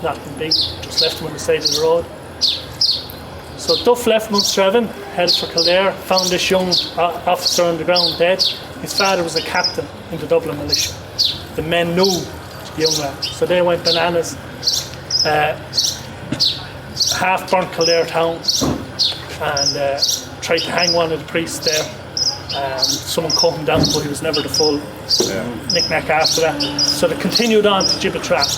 nothing big, just left him on the side of the road. So Duff left Monasterevin, headed for Kildare, found this young officer on the ground dead. His father was a captain in the Dublin militia. The men knew the young lad, so they went bananas. Half burnt Kildare town and tried to hang one of the priests there. Someone cut him down, but he was never the full knick-knack after that. So they continued on to Gibbetrat.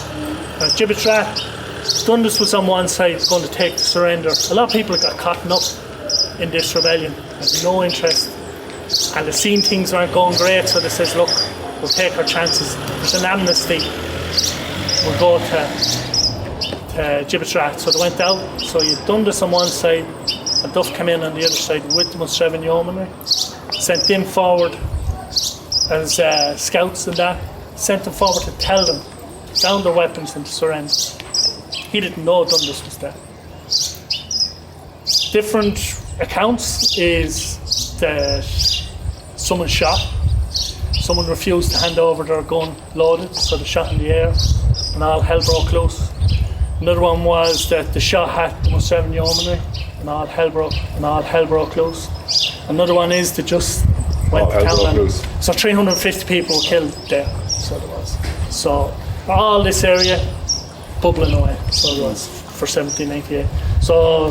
Gibbetrat, Dundas was on one side going to take the surrender. A lot of people got caught up in this rebellion, had no interest, and they seen things weren't going great, so they says, look, we'll take our chances. There's an amnesty. We'll go to Gibbetrat. So they went out. So you had Dundas on one side, and Duff came in on the other side with the Monasterevin yeomanry. Sent them forward as scouts and that. Sent them forward to tell them down their weapons and to surrender. He didn't know Dundas was there. Different accounts is that someone shot, someone refused to hand over their gun loaded, so they shot in the air and all hell broke loose. Another one was that the shot had the Monasterevin yeomanry and all hell broke loose. Another one is that just went to town. So 350 people were killed there. So there was. So all this area bubbling away. So it was for 1798. So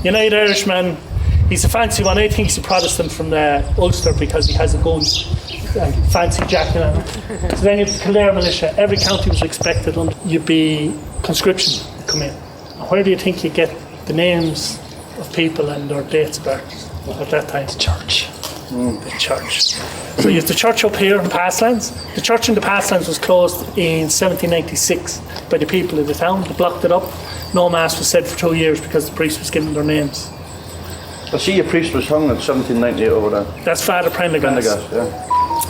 United Irishman, he's a fancy one. I think he's a Protestant from the Ulster because he has a gun, fancy jacket on it. So then you have the Kildare militia. Every county was expected on. You'd be conscription come in. And where do you think you get the names of people and their dates of birth at that time? The church. The church. So you have the church up here in Passlands. The church in the Passlands was closed in 1796 by the people of the town. They blocked it up. No mass was said for 2 years because the priest was given their names. I see a priest was hung in 1798 over there. That's Father Prendergast. Yeah.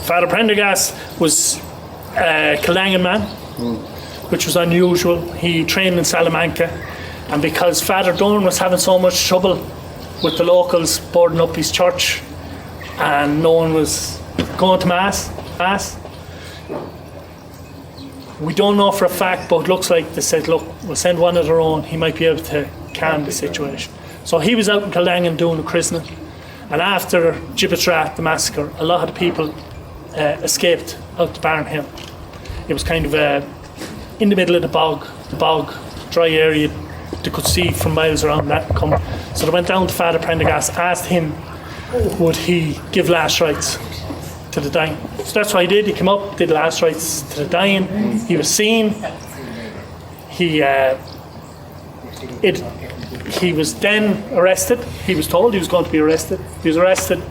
Father Prendergast was a Killangan man, which was unusual. He trained in Salamanca, and because Father Dunn was having so much trouble with the locals boarding up his church and no one was going to mass, we don't know for a fact, but it looks like they said, look, we'll send one of their own, he might be able to calm the situation. So he was out in Killangan doing a christening, and after Gibbetrat, the massacre, a lot of the people escaped out to Barnhill. It was kind of in the middle of the bog, dry area. They could see from miles around that coming. So they went down to Father Prendergast, asked him would he give last rites to the dying. So that's what he did. He came up, did last rites to the dying. He was seen. He was then arrested. He was told he was going to be arrested. He was arrested.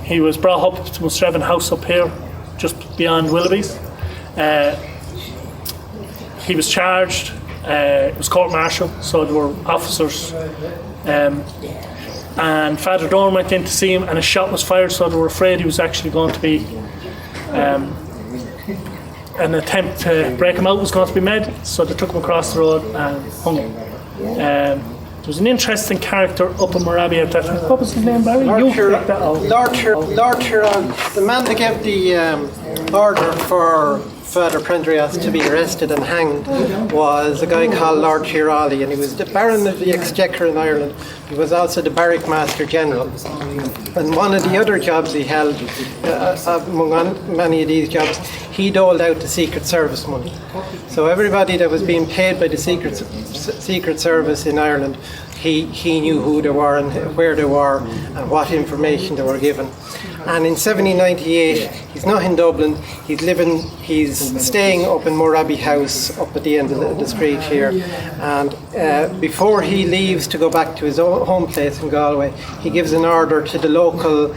He was brought up to Monasterevin House up here, just beyond Willoughby's. He was charged. It was court-martial, so there were officers. And Father Dorn went in to see him, and a shot was fired, so they were afraid he was actually going to be an attempt to break him out was going to be made, so they took him across the road and hung him. There was an interesting character up in Moraby at that time. What was his name, Barry? Lord Huron, the man that gave the order for Father Prendergast to be arrested and hanged was a guy called Lord Chirali, and he was the Baron of the Exchequer in Ireland. He was also the Barrack Master General. And one of the other jobs he held, among many of these jobs, he doled out the Secret Service money. So everybody that was being paid by the Secret Service in Ireland, he knew who they were and where they were and what information they were given. And in 1798, he's not in Dublin, he's staying up in Moraby House up at the end of the street here. And before he leaves to go back to his own home place in Galway, he gives an order to the local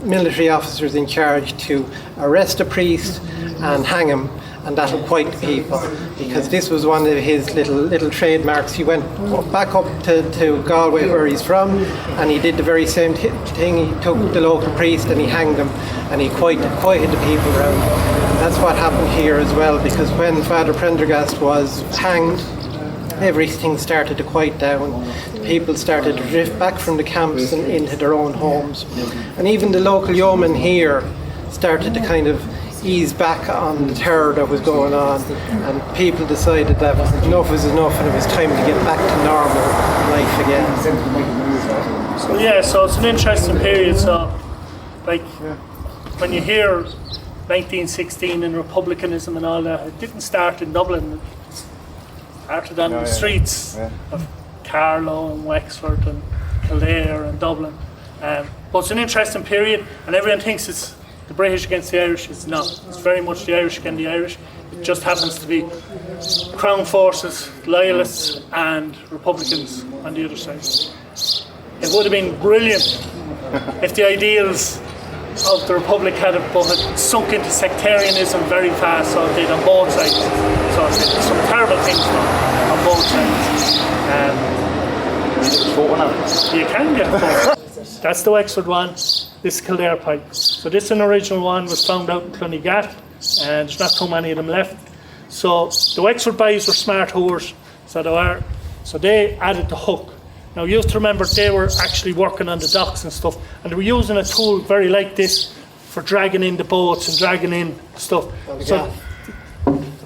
military officers in charge to arrest a priest and hang him, and that'll quiet the people, because this was one of his little trademarks. He went back up to Galway, where he's from, and he did the very same thing. He took the local priest and he hanged him, and he quieted the people around. And that's what happened here as well, because when Father Prendergast was hanged, everything started to quiet down. The people started to drift back from the camps and into their own homes. And even the local yeomen here started to kind of ease back on the terror that was going on, and people decided that enough was enough and it was time to get back to normal life again. So yeah, so it's an interesting period. So like when you hear 1916 and republicanism and all that, it didn't start in Dublin. It started on the streets of Carlow and Wexford and Kildare and Dublin. But it's an interesting period, and everyone thinks it's the British against the Irish. It's not. It's very much the Irish against the Irish. It just happens to be Crown forces, Loyalists and Republicans on the other side. It would have been brilliant if the ideals of the Republic had sunk into sectarianism very fast, so it did on both sides. So it did some terrible things on both sides. You can get a photo. That's the Wexford one. This is Kildare pipe. So this an original one was found out in Cloneygat, and there's not too many of them left. So the Wexford boys were smart whores, so they added the hook. Now you have to remember they were actually working on the docks and stuff, and they were using a tool very like this for dragging in the boats and dragging in stuff.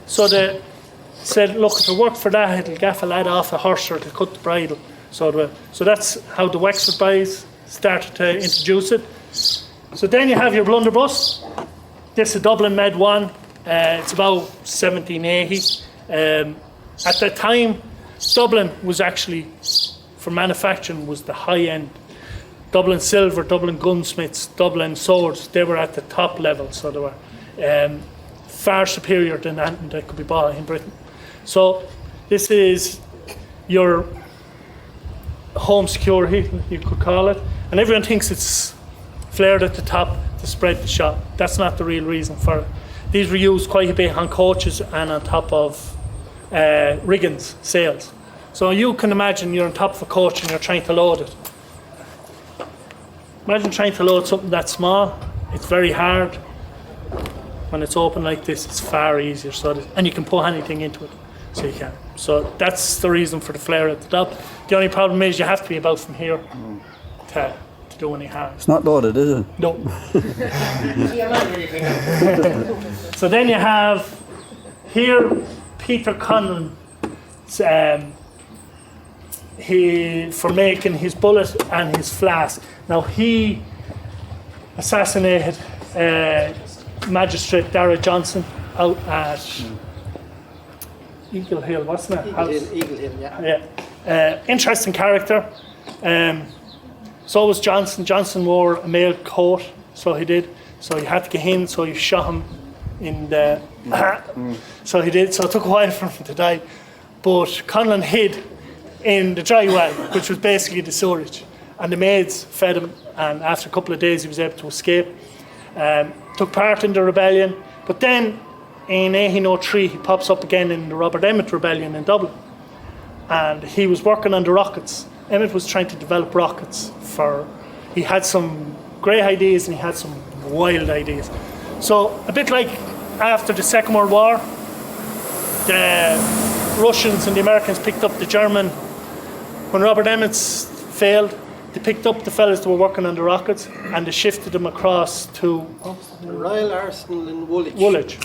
So they said, look, if it worked for that, it'll gaff a lad off a horse or it'll cut the bridle. So that's how the Wexford boys started to introduce it. So then you have your blunderbuss. This is a Dublin Med 1. It's about 1780. At that time, Dublin was actually, for manufacturing, was the high end. Dublin Silver, Dublin Gunsmiths, Dublin Swords, they were at the top level. So they were far superior than anything that could be bought in Britain. So this is your home security, you could call it, and everyone thinks it's flared at the top to spread the shot. That's not the real reason for it. These were used quite a bit on coaches and on top of riggings, sails. So you can imagine you're on top of a coach and you're trying to load it. Imagine trying to load something that small. It's very hard. When it's open like this, it's far easier. And you can put anything into it, so you can. So that's the reason for the flare at the top. The only problem is you have to be about from here to do any harm. It's not loaded, is it? No. So then you have here Peter Conlon, for making his bullet and his flask. Now he assassinated Magistrate Dara Johnson out at Eagle Hill, wasn't it? Eagle Hill, yeah. Interesting character. So was Johnson. Johnson wore a mail coat, so he did. So you had to get in, so you shot him in the... So he did, so it took a while for him to die. But Conlon hid in the dry well, which was basically the sewerage. And the maids fed him, and after a couple of days he was able to escape. Took part in the rebellion, but then in 1803 he pops up again in the Robert Emmet rebellion in Dublin, and he was working on the rockets. Emmet was trying to develop rockets he had some great ideas and he had some wild ideas. So a bit like after the Second World War, the Russians and the Americans picked up the German. When Robert Emmet's failed, they picked up the fellas that were working on the rockets and they shifted them across to The Royal Arsenal in Woolwich. Woolwich.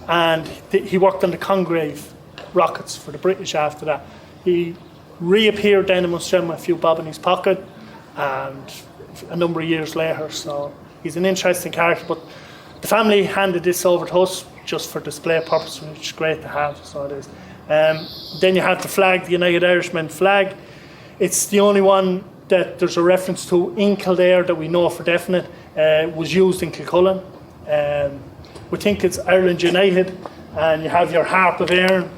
And he worked on the Congreve rockets for the British after that. He reappeared then in Monasterevin with a few bob in his pocket, and a number of years later. So he's an interesting character, but the family handed this over to us just for display purposes, which is great to have. So it is. Then you have the flag, the United Irishmen flag. It's the only one that there's a reference to in Kildare that we know for definite. Was used in Kilcullen. We think it's Ireland United, and you have your Harp of Erin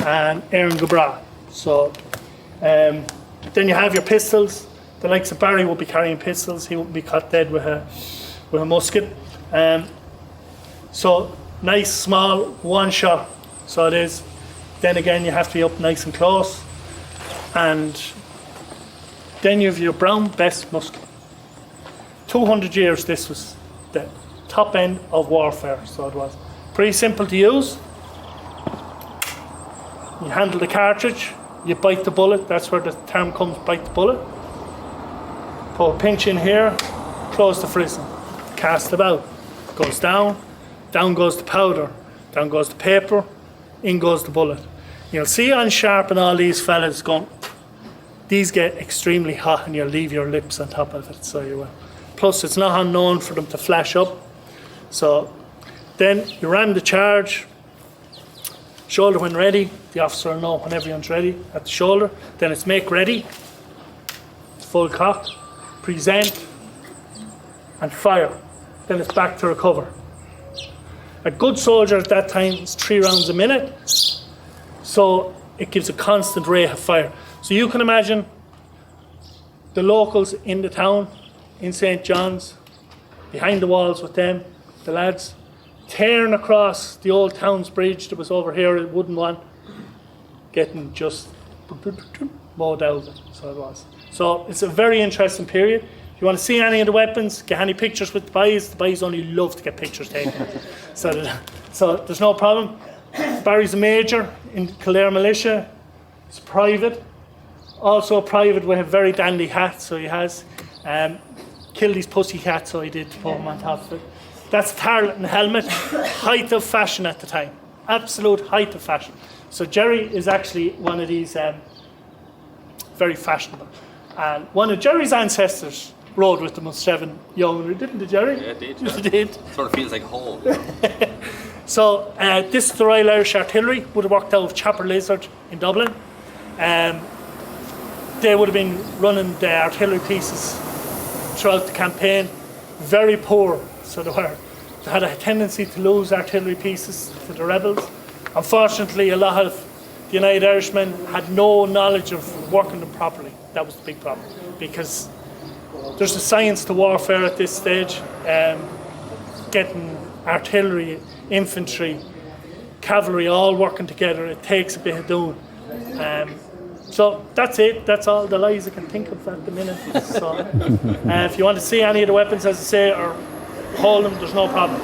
and Erin Gabra. So then you have your pistols. The likes of Barry will be carrying pistols. He won't be caught dead with a musket. So nice, small, one shot. So it is. Then again, you have to be up nice and close. And then you have your brown best musket. 200 years this was the top end of warfare, so it was. Pretty simple to use. You handle the cartridge, you bite the bullet, that's where the term comes, bite the bullet. Put a pinch in here, close the frisson, cast it out. Goes down, down goes the powder, down goes the paper, in goes the bullet. You'll see on sharp and all these fellas going, these get extremely hot and you'll leave your lips on top of it, so you will. Plus it's not unknown for them to flash up. So then you ram the charge, shoulder when ready, the officer will know when everyone's ready at the shoulder. Then it's make ready, full cock, present, and fire. Then it's back to recover. A good soldier at that time is 3 rounds a minute, so it gives a constant rate of fire. So you can imagine the locals in the town, in St. John's, behind the walls with them, the lads, tearing across the old town's bridge that was over here, a wooden one, getting just mowed out of it, so it was. So it's a very interesting period. If you want to see any of the weapons, get any pictures with the boys only love to get pictures taken. so there's no problem. Barry's a major in Kildare Militia. It's private. Also a private with a very dandy hat, so he has. Killed his pussy cat, so he did to put him on top of it. That's tarleton helmet, height of fashion at the time. Absolute height of fashion. So Jerry is actually one of these very fashionable. And one of Jerry's ancestors rode with the Monasterevin young, didn't it, Jerry? Yeah, it did. Yes, it did. Sort of feels like home. So this is the Royal Irish Artillery, would have worked out of Chapel Lizard in Dublin. They would have been running the artillery pieces throughout the campaign. Very poor, so they had a tendency to lose artillery pieces to the rebels. Unfortunately, a lot of the United Irishmen had no knowledge of working them properly. That was the big problem, because there's a science to warfare at this stage. Getting artillery, infantry, cavalry all working together, it takes a bit of doing. So that's it. That's all the lies I can think of at the minute. So if you want to see any of the weapons, as I say, or hold them, there's no problem.